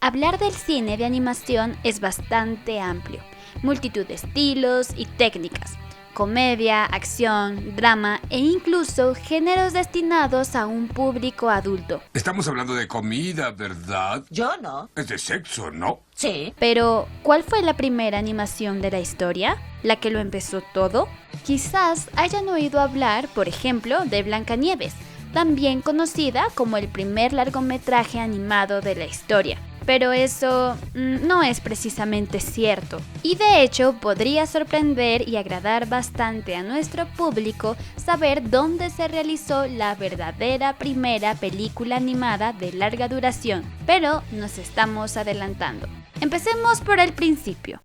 Hablar del cine de animación es bastante amplio, multitud de estilos y técnicas, comedia, acción, drama e incluso géneros destinados a un público adulto. Estamos hablando de comida, ¿verdad? Yo no. Es de sexo, ¿no? Sí. Pero, ¿cuál fue la primera animación de la historia? ¿La que lo empezó todo? Quizás hayan oído hablar, por ejemplo, de Blancanieves, también conocida como el primer largometraje animado de la historia. Pero eso no es precisamente cierto. Y de hecho podría sorprender y agradar bastante a nuestro público saber dónde se realizó la verdadera primera película animada de larga duración. Pero nos estamos adelantando. Empecemos por el principio.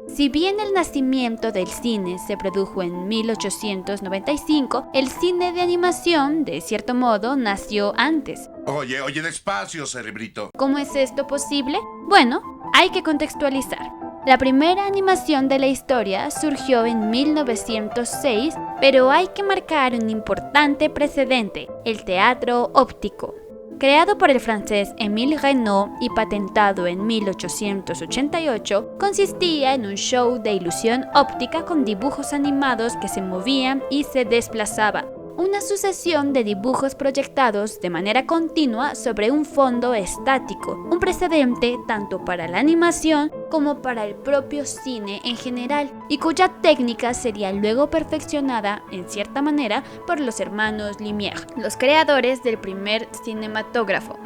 Si bien el nacimiento del cine se produjo en 1895, el cine de animación, de cierto modo, nació antes. Oye, despacio, cerebrito. ¿Cómo es esto posible? Bueno, hay que contextualizar. La primera animación de la historia surgió en 1906, pero hay que marcar un importante precedente, el teatro óptico. Creado por el francés Émile Reynaud y patentado en 1888, consistía en un show de ilusión óptica con dibujos animados que se movían y se desplazaban. Una sucesión de dibujos proyectados de manera continua sobre un fondo estático, un precedente tanto para la animación como para el propio cine en general, y cuya técnica sería luego perfeccionada, en cierta manera, por los hermanos Lumière, los creadores del primer cinematógrafo.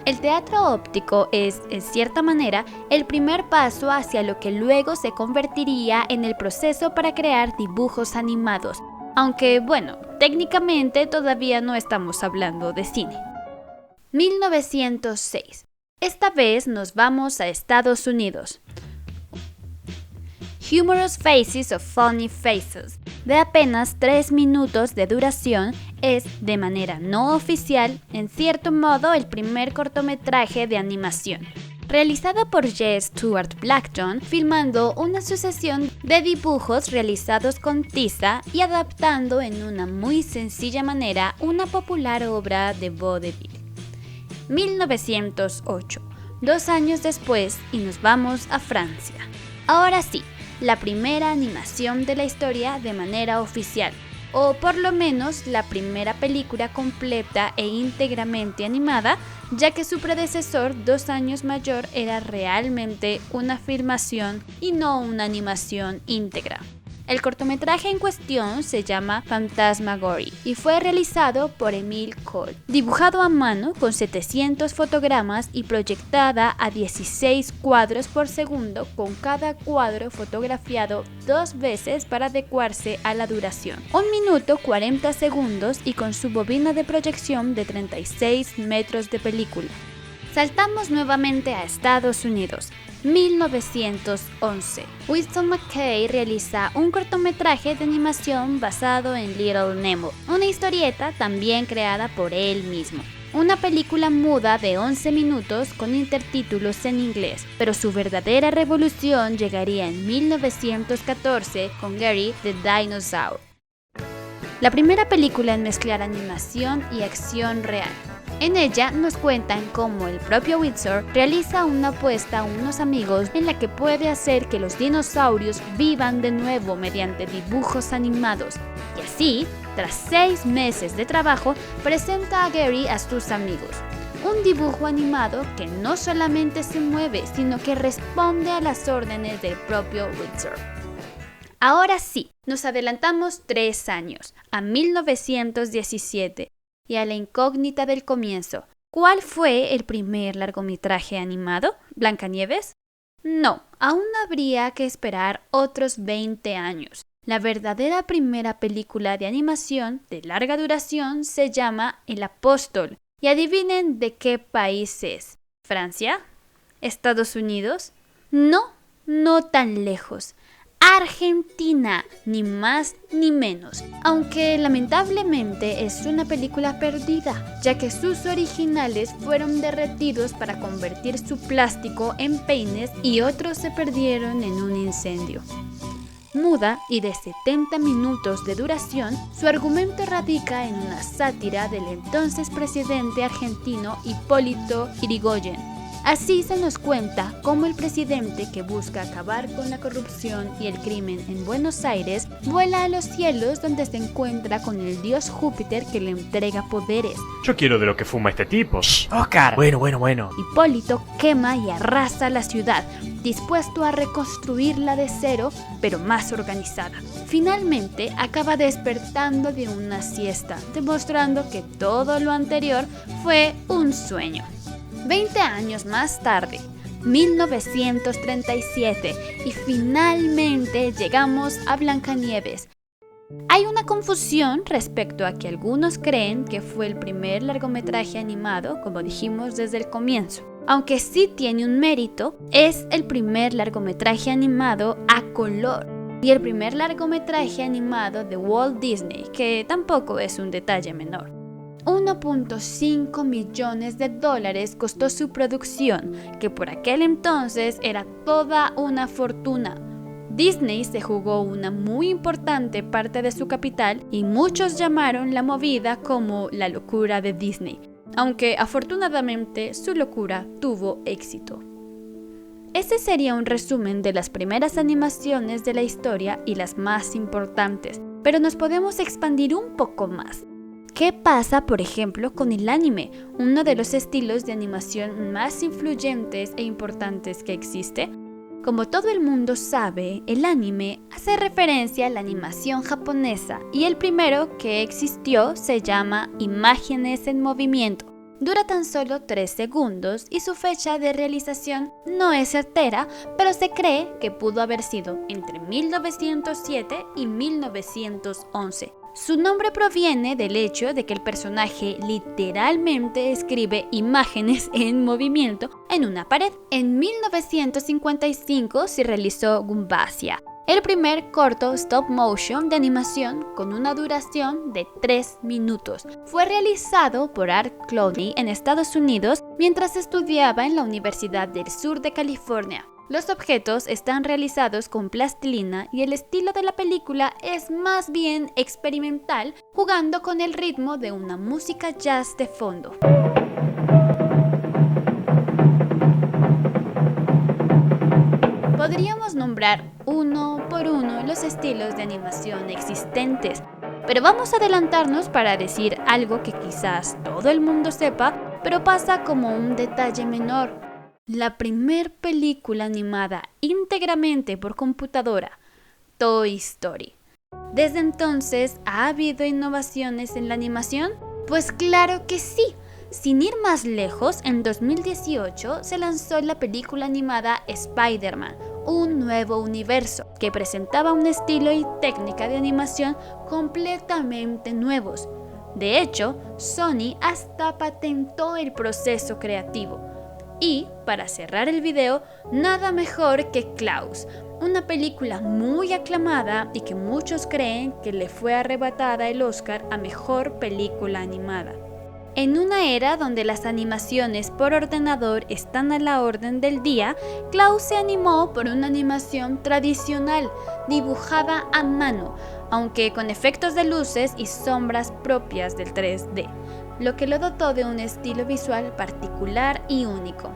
El teatro óptico es, en cierta manera, el primer paso hacia lo que luego se convertiría en el proceso para crear dibujos animados. Aunque, bueno, técnicamente todavía no estamos hablando de cine. 1906. Esta vez nos vamos a Estados Unidos. Humorous Faces of Funny Faces, de apenas 3 minutos de duración, es, de manera no oficial, en cierto modo el primer cortometraje de animación. Realizado por J. Stuart Blackton, filmando una sucesión de dibujos realizados con tiza y adaptando en una muy sencilla manera una popular obra de vaudeville. 1908, 2 años después, y nos vamos a Francia. Ahora sí, la primera animación de la historia de manera oficial, o por lo menos la primera película completa e íntegramente animada, ya que su predecesor 2 años mayor era realmente una filmación y no una animación íntegra. El cortometraje en cuestión se llama Phantasmagory y fue realizado por Émile Cohl, dibujado a mano con 700 fotogramas y proyectada a 16 cuadros por segundo, con cada cuadro fotografiado 2 veces para adecuarse a la duración. 1 minuto 40 segundos y con su bobina de proyección de 36 metros de película. Saltamos nuevamente a Estados Unidos. 1911. Winston McCay realiza un cortometraje de animación basado en Little Nemo, una historieta también creada por él mismo. Una película muda de 11 minutos con intertítulos en inglés, pero su verdadera revolución llegaría en 1914 con Gary the Dinosaur. La primera película en mezclar animación y acción real. En ella nos cuentan cómo el propio Windsor realiza una apuesta a unos amigos en la que puede hacer que los dinosaurios vivan de nuevo mediante dibujos animados. Y así, tras 6 meses de trabajo, presenta a Gary a sus amigos. Un dibujo animado que no solamente se mueve, sino que responde a las órdenes del propio Windsor. Ahora sí, nos adelantamos 3 años, a 1917. Y a la incógnita del comienzo. ¿Cuál fue el primer largometraje animado? ¿Blancanieves? No, aún habría que esperar otros 20 años. La verdadera primera película de animación de larga duración se llama El Apóstol. Y adivinen de qué país es. ¿Francia? ¿Estados Unidos? No tan lejos. Argentina, ni más ni menos, aunque lamentablemente es una película perdida, ya que sus originales fueron derretidos para convertir su plástico en peines y otros se perdieron en un incendio. Muda y de 70 minutos de duración, su argumento radica en una sátira del entonces presidente argentino Hipólito Yrigoyen. Así se nos cuenta cómo el presidente que busca acabar con la corrupción y el crimen en Buenos Aires vuela a los cielos donde se encuentra con el dios Júpiter que le entrega poderes. Yo quiero de lo que fuma este tipo. Oscar. Bueno. Hipólito quema y arrasa la ciudad, dispuesto a reconstruirla de cero, pero más organizada. Finalmente acaba despertando de una siesta, demostrando que todo lo anterior fue un sueño. 20 años más tarde, 1937, y finalmente llegamos a Blancanieves. Hay una confusión respecto a que algunos creen que fue el primer largometraje animado, como dijimos desde el comienzo. Aunque sí tiene un mérito, es el primer largometraje animado a color y el primer largometraje animado de Walt Disney, que tampoco es un detalle menor. 1.5 millones de dólares costó su producción, que por aquel entonces era toda una fortuna. Disney se jugó una muy importante parte de su capital y muchos llamaron la movida como la locura de Disney, aunque afortunadamente su locura tuvo éxito. Ese sería un resumen de las primeras animaciones de la historia y las más importantes, pero nos podemos expandir un poco más. ¿Qué pasa, por ejemplo, con el anime, uno de los estilos de animación más influyentes e importantes que existe? Como todo el mundo sabe, el anime hace referencia a la animación japonesa y el primero que existió se llama Imágenes en Movimiento. Dura tan solo 3 segundos y su fecha de realización no es certera, pero se cree que pudo haber sido entre 1907 y 1911. Su nombre proviene del hecho de que el personaje literalmente escribe imágenes en movimiento en una pared. En 1955 se realizó Gumbasia, el primer corto stop motion de animación con una duración de 3 minutos. Fue realizado por Art Clooney en Estados Unidos mientras estudiaba en la Universidad del Sur de California. Los objetos están realizados con plastilina y el estilo de la película es más bien experimental, jugando con el ritmo de una música jazz de fondo. Podríamos nombrar uno por uno los estilos de animación existentes, pero vamos a adelantarnos para decir algo que quizás todo el mundo sepa, pero pasa como un detalle menor. La primer película animada íntegramente por computadora, Toy Story. ¿Desde entonces ha habido innovaciones en la animación? Pues claro que sí. Sin ir más lejos, en 2018 se lanzó la película animada Spider-Man, un nuevo universo, que presentaba un estilo y técnica de animación completamente nuevos. De hecho, Sony hasta patentó el proceso creativo. Y, para cerrar el video, nada mejor que Klaus, una película muy aclamada y que muchos creen que le fue arrebatada el Oscar a Mejor Película Animada. En una era donde las animaciones por ordenador están a la orden del día, Klaus se animó por una animación tradicional, dibujada a mano, aunque con efectos de luces y sombras propias del 3D. Lo que lo dotó de un estilo visual particular y único.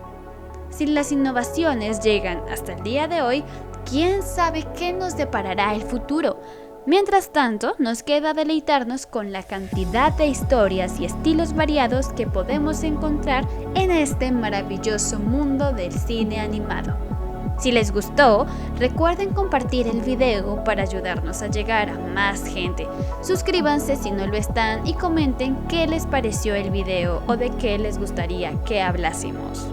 Si las innovaciones llegan hasta el día de hoy, ¿quién sabe qué nos deparará el futuro? Mientras tanto, nos queda deleitarnos con la cantidad de historias y estilos variados que podemos encontrar en este maravilloso mundo del cine animado. Si les gustó, recuerden compartir el video para ayudarnos a llegar a más gente. Suscríbanse si no lo están y comenten qué les pareció el video o de qué les gustaría que hablásemos.